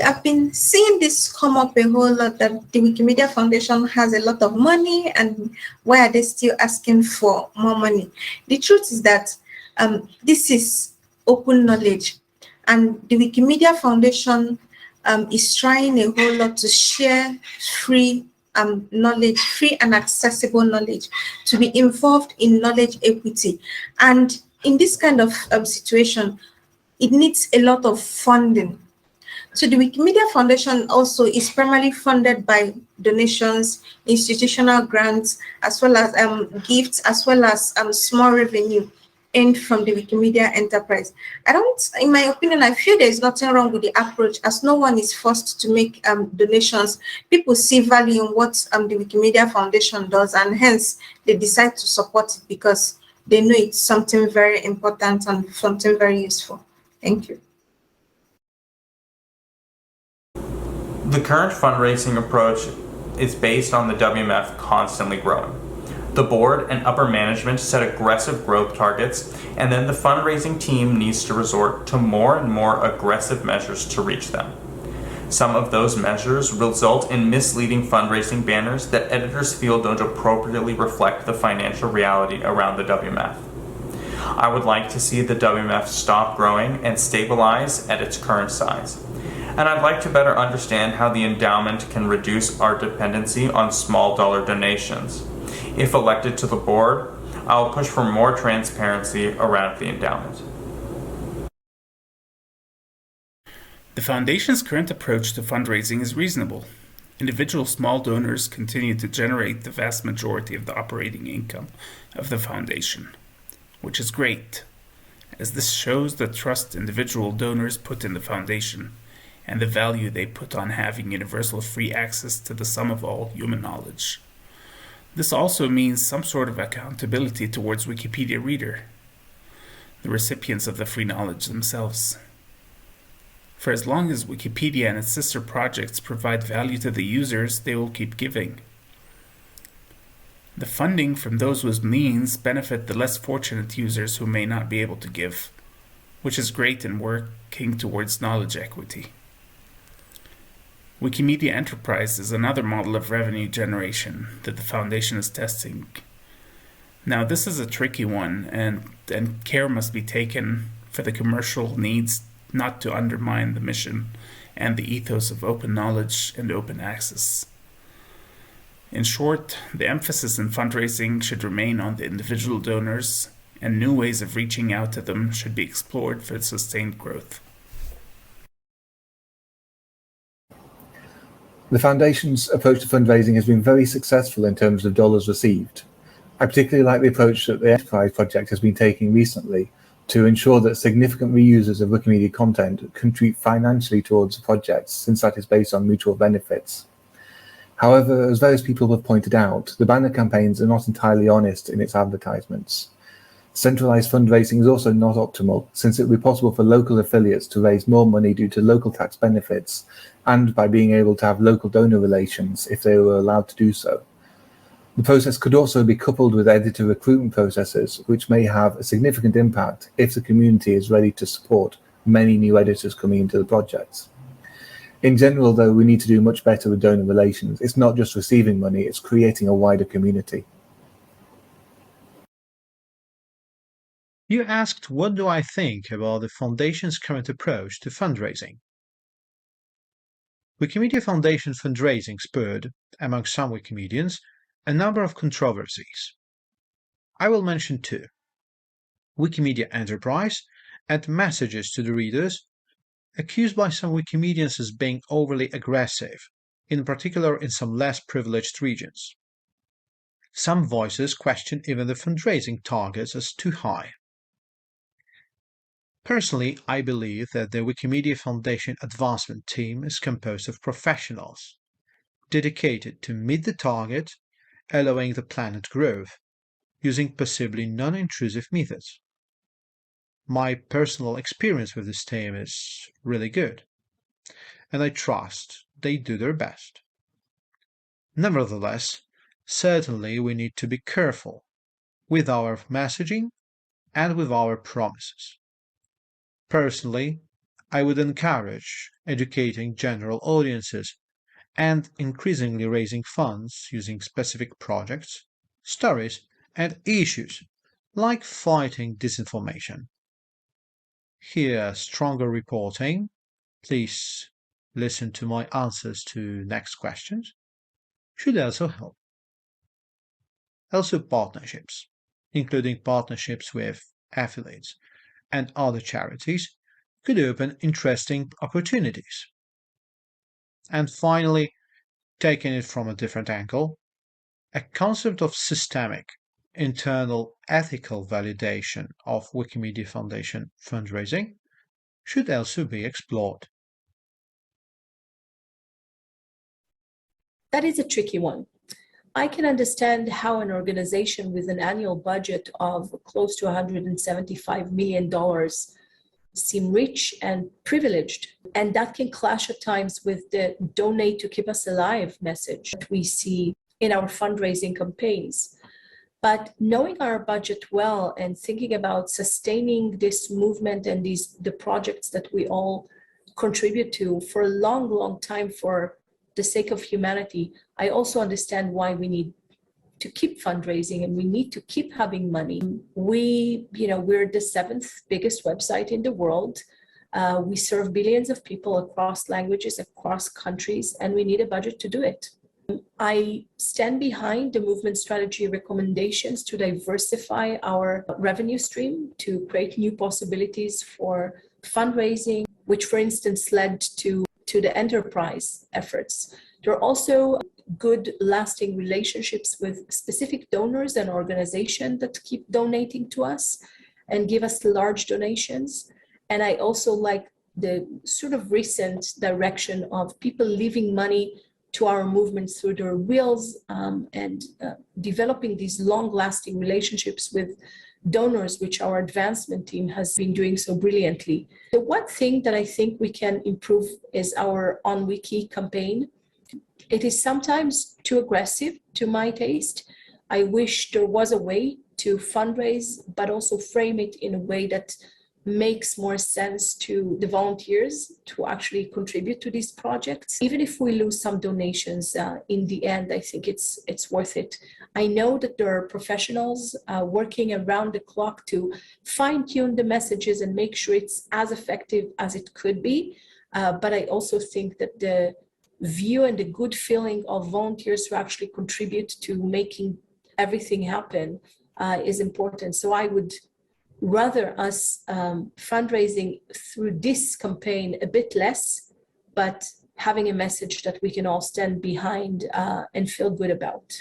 I've been seeing this come up a whole lot, that the Wikimedia Foundation has a lot of money, and why are they still asking for more money? The truth is that this is open knowledge, and the Wikimedia Foundation is trying a whole lot to share free knowledge, free and accessible knowledge, to be involved in knowledge equity. And in this kind of situation, it needs a lot of funding. So the Wikimedia Foundation also is primarily funded by donations, institutional grants, as well as gifts, as well as small revenue earned from the Wikimedia enterprise. In my opinion, I feel there is nothing wrong with the approach, as no one is forced to make donations. People see value in what the Wikimedia Foundation does, and hence they decide to support it because they know it's something very important and something very useful. Thank you. The current fundraising approach is based on the WMF constantly growing. The board and upper management set aggressive growth targets, and then the fundraising team needs to resort to more and more aggressive measures to reach them. Some of those measures result in misleading fundraising banners that editors feel don't appropriately reflect the financial reality around the WMF. I would like to see the WMF stop growing and stabilize at its current size. And I'd like to better understand how the endowment can reduce our dependency on small dollar donations. If elected to the board, I'll push for more transparency around the endowment. The Foundation's current approach to fundraising is reasonable. Individual small donors continue to generate the vast majority of the operating income of the Foundation, which is great, as this shows the trust individual donors put in the Foundation and the value they put on having universal free access to the sum of all human knowledge. This also means some sort of accountability towards Wikipedia reader, the recipients of the free knowledge themselves. For as long as Wikipedia and its sister projects provide value to the users, they will keep giving. The funding from those with means benefit the less fortunate users who may not be able to give, which is great in working towards knowledge equity. Wikimedia Enterprise is another model of revenue generation that the Foundation is testing. Now, this is a tricky one, and care must be taken for the commercial needs not to undermine the mission and the ethos of open knowledge and open access. In short, the emphasis in fundraising should remain on the individual donors, and new ways of reaching out to them should be explored for sustained growth. The Foundation's approach to fundraising has been very successful in terms of dollars received. I particularly like the approach that the Enterprise project has been taking recently to ensure that significant reusers of Wikimedia content contribute financially towards the project, since that is based on mutual benefits. However, as various people have pointed out, the banner campaigns are not entirely honest in its advertisements. Centralized fundraising is also not optimal, since it would be possible for local affiliates to raise more money due to local tax benefits and by being able to have local donor relations if they were allowed to do so. The process could also be coupled with editor recruitment processes, which may have a significant impact if the community is ready to support many new editors coming into the projects. In general, though, we need to do much better with donor relations. It's not just receiving money, it's creating a wider community. You asked, what do I think about the Foundation's current approach to fundraising? Wikimedia Foundation fundraising spurred, among some Wikimedians, a number of controversies. I will mention two: Wikimedia Enterprise and messages to the readers, accused by some Wikimedians as being overly aggressive, in particular in some less privileged regions. Some voices question even the fundraising targets as too high. Personally, I believe that the Wikimedia Foundation advancement team is composed of professionals, dedicated to meet the target, allowing the planned growth, using possibly non-intrusive methods. My personal experience with this team is really good, and I trust they do their best. Nevertheless, certainly we need to be careful with our messaging and with our promises. Personally, I would encourage educating general audiences and increasingly raising funds using specific projects, stories, and issues like fighting disinformation. Here, stronger reporting. Please listen to my answers to next questions. Should also help. Also, partnerships, including partnerships with affiliates and other charities, could open interesting opportunities. And finally, taking it from a different angle, a concept of systemic, internal ethical validation of Wikimedia Foundation fundraising should also be explored. That is a tricky one. I can understand how an organization with an annual budget of close to $175 million seem rich and privileged, and that can clash at times with the donate to keep us alive message that we see in our fundraising campaigns. But knowing our budget well and thinking about sustaining this movement and the projects that we all contribute to for a long, long time for the sake of humanity, I also understand why we need to keep fundraising and we need to keep having money. We're the 7th biggest website in the world. We serve billions of people across languages, across countries, and we need a budget to do it. I stand behind the movement strategy recommendations to diversify our revenue stream, to create new possibilities for fundraising, which for instance led to the enterprise efforts. There are also good lasting relationships with specific donors and organizations that keep donating to us and give us large donations. And I also like the sort of recent direction of people leaving money to our movements through their wills and developing these long-lasting relationships with donors, which our advancement team has been doing so brilliantly. The one thing that I think we can improve is our OnWiki campaign. It is sometimes too aggressive to my taste. I wish there was a way to fundraise, but also frame it in a way that makes more sense to the volunteers to actually contribute to these projects. Even if we lose some donations, in the end, I think it's worth it. I know that there are professionals working around the clock to fine-tune the messages and make sure it's as effective as it could be. But I also think that the view and the good feeling of volunteers who actually contribute to making everything happen is important. So I would rather us fundraising through this campaign a bit less, but having a message that we can all stand behind and feel good about.